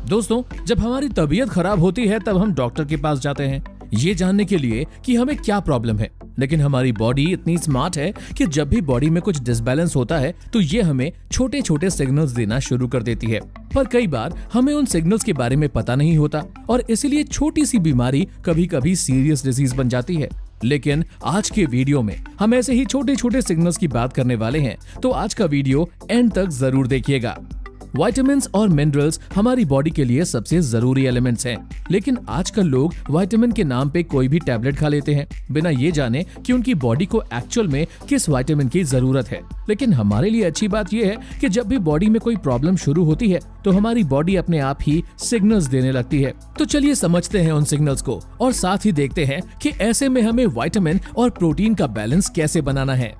दोस्तों, जब हमारी तबीयत खराब होती है तब हम डॉक्टर के पास जाते हैं ये जानने के लिए कि हमें क्या प्रॉब्लम है। लेकिन हमारी बॉडी इतनी स्मार्ट है कि जब भी बॉडी में कुछ डिसबैलेंस होता है तो ये हमें छोटे छोटे सिग्नल्स देना शुरू कर देती है। पर कई बार हमें उन सिग्नल्स के बारे में पता नहीं होता और इसीलिए छोटी सी बीमारी कभी कभी सीरियस डिजीज बन जाती है। लेकिन आज के वीडियो में हम ऐसे ही छोटे छोटे सिग्नल्स की बात करने वाले हैं, तो आज का वीडियो एंड तक जरूर देखिएगा। विटामिन्स और मिनरल्स हमारी बॉडी के लिए सबसे जरूरी एलिमेंट्स हैं, लेकिन आजकल लोग विटामिन के नाम पे कोई भी टैबलेट खा लेते हैं बिना ये जाने कि उनकी बॉडी को एक्चुअल में किस विटामिन की जरूरत है। लेकिन हमारे लिए अच्छी बात यह है कि जब भी बॉडी में कोई प्रॉब्लम शुरू होती है तो हमारी बॉडी अपने आप ही सिग्नल्स देने लगती है। तो चलिए समझते हैं उन सिग्नल्स को और साथ ही देखते हैं कि ऐसे में हमें विटामिन और प्रोटीन का बैलेंस कैसे बनाना है।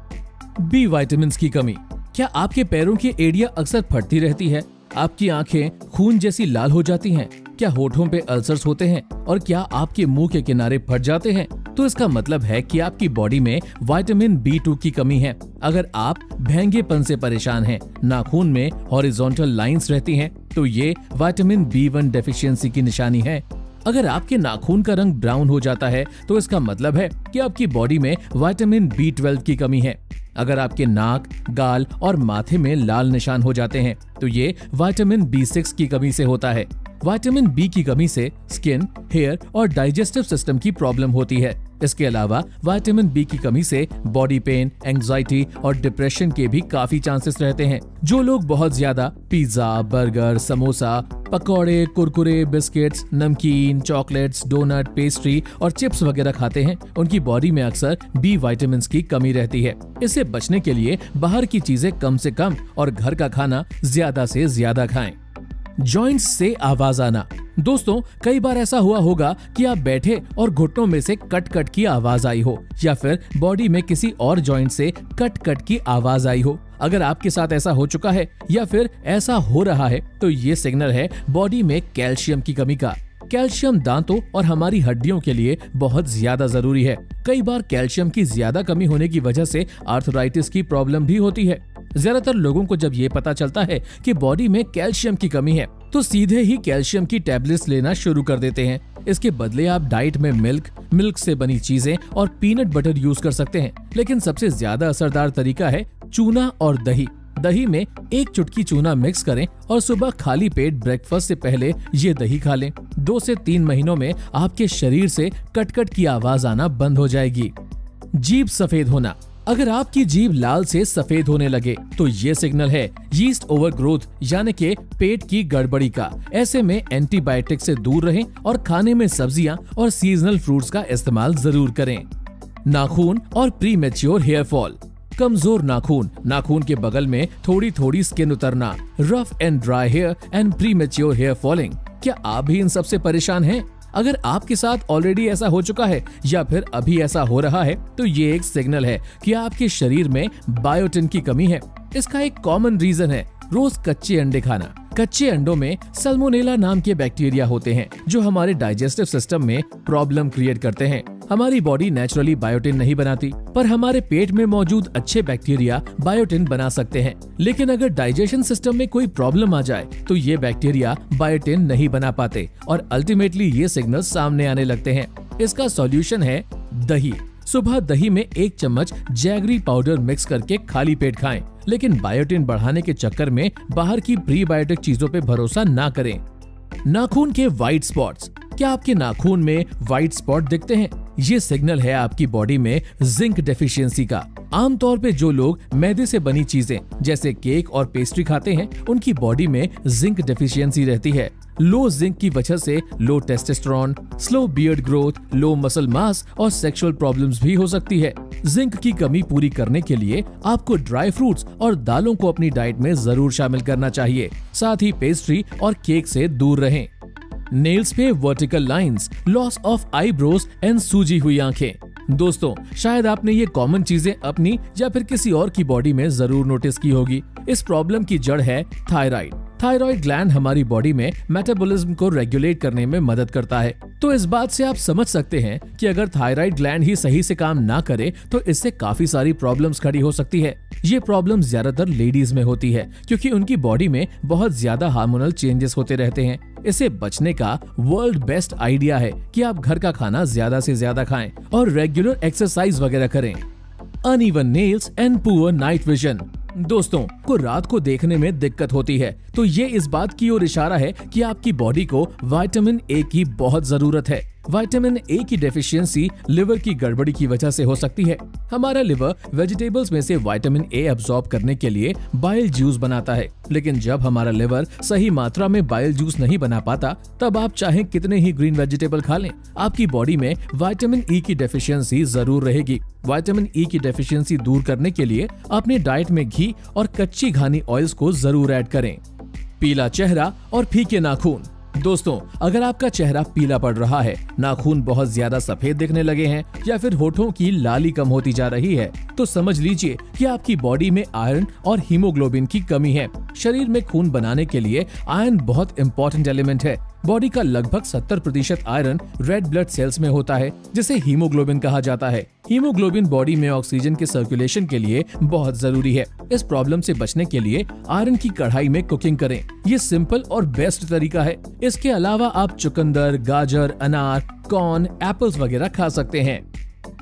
बी विटामिन की कमी। क्या आपके पैरों की एड़ियां अक्सर फटती रहती है? आपकी आंखें खून जैसी लाल हो जाती हैं? क्या होठों पे अल्सर्स होते हैं? और क्या आपके मुंह के किनारे फट जाते हैं? तो इसका मतलब है कि आपकी बॉडी में विटामिन B2 की कमी है। अगर आप भेंगेपन से परेशान हैं, नाखून में हॉरिजॉन्टल लाइंस रहती हैं, तो ये विटामिन B1 डेफिशिएंसी की निशानी है। अगर आपके नाखून का रंग ब्राउन हो जाता है तो इसका मतलब है कि आपकी बॉडी में विटामिन B12 की कमी है। अगर आपके नाक, गाल और माथे में लाल निशान हो जाते हैं तो ये विटामिन B6 की कमी से होता है। विटामिन B की कमी से स्किन, हेयर और डाइजेस्टिव सिस्टम की प्रॉब्लम होती है। इसके अलावा विटामिन B की कमी से बॉडी पेन, एंजाइटी और डिप्रेशन के भी काफी चांसेस रहते हैं। जो लोग बहुत ज्यादा पिज्जा, बर्गर, समोसा, पकौड़े, कुरकुरे, बिस्किट्स, नमकीन, चॉकलेट्स, डोनट, पेस्ट्री और चिप्स वगैरह खाते हैं, उनकी बॉडी में अक्सर B विटामिन की कमी रहती है। इससे बचने के लिए बाहर की चीजें कम से कम और घर का खाना ज्यादा से ज्यादा खाएं। जॉइंट्स से आवाज आना। दोस्तों, कई बार ऐसा हुआ होगा कि आप बैठे और घुटनों में से कट कट की आवाज आई हो या फिर बॉडी में किसी और जॉइंट से कट कट की आवाज आई हो। अगर आपके साथ ऐसा हो चुका है या फिर ऐसा हो रहा है तो ये सिग्नल है बॉडी में कैल्शियम की कमी का। कैल्शियम दांतों और हमारी हड्डियों के लिए बहुत ज्यादा जरूरी है। कई बार कैल्शियम की ज्यादा कमी होने की वजह से आर्थराइटिस की प्रॉब्लम भी होती है। ज्यादातर लोगों को जब ये पता चलता है कि बॉडी में कैल्शियम की कमी है तो सीधे ही कैल्शियम की टैबलेट्स लेना शुरू कर देते हैं। इसके बदले आप डाइट में मिल्क से बनी चीजें और पीनट बटर यूज कर सकते हैं। लेकिन सबसे ज्यादा असरदार तरीका है चूना और दही। दही में 1 चुटकी चूना मिक्स करें और सुबह खाली पेट ब्रेकफास्ट से पहले ये दही खा लें। 2 से 3 महीनों में आपके शरीर से कटकट की आवाज आना बंद हो जाएगी। जीभ सफेद होना। अगर आपकी जीभ लाल से सफेद होने लगे तो ये सिग्नल है यीस्ट ओवरग्रोथ यानी कि पेट की गड़बड़ी का। ऐसे में एंटीबायोटिक से दूर रहें और खाने में सब्जियां और सीजनल फ्रूट्स का इस्तेमाल जरूर करें। नाखून और प्रीमेच्योर हेयर फॉल। कमजोर नाखून के बगल में थोड़ी थोड़ी स्किन उतरना, rough and dry hair and premature hair falling. क्या आप भी इन सब से परेशान हैं? अगर आपके साथ ऑलरेडी ऐसा हो चुका है या फिर अभी ऐसा हो रहा है तो ये एक सिग्नल है कि आपके शरीर में बायोटिन की कमी है। इसका एक कॉमन रीजन है रोज कच्चे अंडे खाना। कच्चे अंडों में सल्मोनेला नाम के बैक्टीरिया होते हैं जो हमारे डाइजेस्टिव सिस्टम में प्रॉब्लम क्रिएट करते हैं। हमारी बॉडी नेचुरली बायोटिन नहीं बनाती, पर हमारे पेट में मौजूद अच्छे बैक्टीरिया बायोटिन बना सकते हैं। लेकिन अगर डाइजेशन सिस्टम में कोई प्रॉब्लम आ जाए तो ये बैक्टीरिया बायोटिन नहीं बना पाते और अल्टीमेटली ये सिग्नल सामने आने लगते हैं। इसका सॉल्यूशन है दही। सुबह दही में 1 चम्मच जैगरी पाउडर मिक्स करके खाली पेट खाएं। लेकिन बायोटिन बढ़ाने के चक्कर में बाहर की प्रीबायोटिक चीजों पे भरोसा ना करें। नाखून के व्हाइट स्पॉट्स। क्या आपके नाखून में व्हाइट स्पॉट दिखते हैं? ये सिग्नल है आपकी बॉडी में जिंक डेफिशिएंसी का। आमतौर पे जो लोग मैदे से बनी चीजें जैसे केक और पेस्ट्री खाते हैं उनकी बॉडी में जिंक डेफिशिएंसी रहती है। लो जिंक की वजह से लो टेस्टोस्टेरोन, स्लो बियर्ड ग्रोथ, लो मसल मास और सेक्सुअल प्रॉब्लम्स भी हो सकती है। जिंक की कमी पूरी करने के लिए आपको ड्राई फ्रूट्स और दालों को अपनी डाइट में जरूर शामिल करना चाहिए। साथ ही पेस्ट्री और केक से दूर रहें। नेल्स पे vertical lines, loss of eyebrows and सूजी हुई आंखें। दोस्तों, शायद आपने ये कॉमन चीजें अपनी या फिर किसी और की बॉडी में जरूर नोटिस की होगी। इस प्रॉब्लम की जड़ है थायराइड। थायराइड ग्लैंड हमारी बॉडी में मेटाबॉलिज्म को रेगुलेट करने में मदद करता है। तो इस बात से आप समझ सकते हैं कि अगर थायराइड ग्लैंड ही सही से काम ना करे तो इससे काफी सारी प्रॉब्लम्स खड़ी हो सकती है। ये प्रॉब्लम ज्यादातर लेडीज में होती है क्योंकि उनकी बॉडी में बहुत ज्यादा हार्मोनल चेंजेस होते रहते हैं। इसे बचने का वर्ल्ड बेस्ट आइडिया है कि आप घर का खाना ज्यादा से ज्यादा खाएं और रेगुलर एक्सरसाइज वगैरह करें। Uneven nails and poor night vision. दोस्तों को रात को देखने में दिक्कत होती है तो ये इस बात की ओर इशारा है कि आपकी बॉडी को विटामिन ए की बहुत जरूरत है। विटामिन ए की डेफिशिएंसी लिवर की गड़बड़ी की वजह से हो सकती है। हमारा लिवर वेजिटेबल्स में से विटामिन ए अब्सॉर्ब करने के लिए बाइल जूस बनाता है, लेकिन जब हमारा लिवर सही मात्रा में बाइल जूस नहीं बना पाता तब आप चाहे कितने ही ग्रीन वेजिटेबल खा लें, आपकी बॉडी में विटामिन ई की डेफिशिएंसी जरूर रहेगी। विटामिन ई की डेफिशिएंसी दूर करने के लिए अपने डाइट में घी और कच्ची घानी ऑयल्स को जरूर ऐड करें। पीला चेहरा और फीके नाखून। दोस्तों अगर आपका चेहरा पीला पड़ रहा है, नाखून बहुत ज्यादा सफेद दिखने लगे हैं या फिर होठों की लाली कम होती जा रही है तो समझ लीजिए कि आपकी बॉडी में आयरन और हीमोग्लोबिन की कमी है। शरीर में खून बनाने के लिए आयरन बहुत इंपॉर्टेंट एलिमेंट है। बॉडी का लगभग 70% आयरन रेड ब्लड सेल्स में होता है जिसे हीमोग्लोबिन कहा जाता है। हीमोग्लोबिन बॉडी में ऑक्सीजन के सर्कुलेशन के लिए बहुत जरूरी है। इस प्रॉब्लम से बचने के लिए आयरन की कढ़ाई में कुकिंग करें। ये सिंपल और बेस्ट तरीका है। इसके अलावा आप चुकंदर, गाजर, अनार, कॉर्न, एप्पल्स वगैरह खा सकते हैं।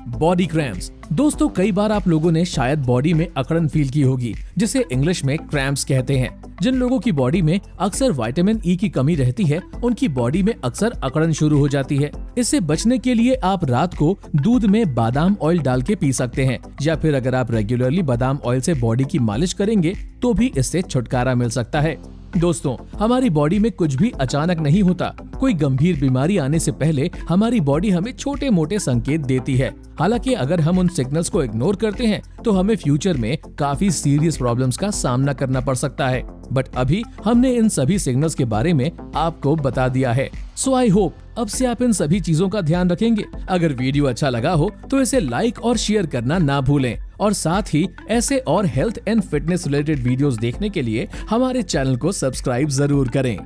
Body cramps. दोस्तों कई बार आप लोगों ने शायद बॉडी में अकड़न फील की होगी जिसे इंग्लिश में क्रैम्प्स कहते हैं। जिन लोगों की बॉडी में अक्सर विटामिन ई की कमी रहती है उनकी बॉडी में अक्सर अकड़न शुरू हो जाती है। इससे बचने के लिए आप रात को दूध में बादाम ऑयल डाल के पी सकते हैं या फिर अगर आप रेगुलरली बादाम ऑयल से बॉडी की मालिश करेंगे तो भी इससे छुटकारा मिल सकता है। दोस्तों हमारी बॉडी में कुछ भी अचानक नहीं होता। कोई गंभीर बीमारी आने से पहले हमारी बॉडी हमें छोटे मोटे संकेत देती है। हालांकि अगर हम उन सिग्नल्स को इग्नोर करते हैं तो हमें फ्यूचर में काफी सीरियस प्रॉब्लम्स का सामना करना पड़ सकता है। बट अभी हमने इन सभी सिग्नल्स के बारे में आपको बता दिया है। सो आई होप अब से आप इन सभी चीजों का ध्यान रखेंगे। अगर वीडियो अच्छा लगा हो तो इसे लाइक और शेयर करना ना भूलें और साथ ही ऐसे और health and fitness related videos देखने के लिए हमारे चैनल को सब्सक्राइब जरूर करें।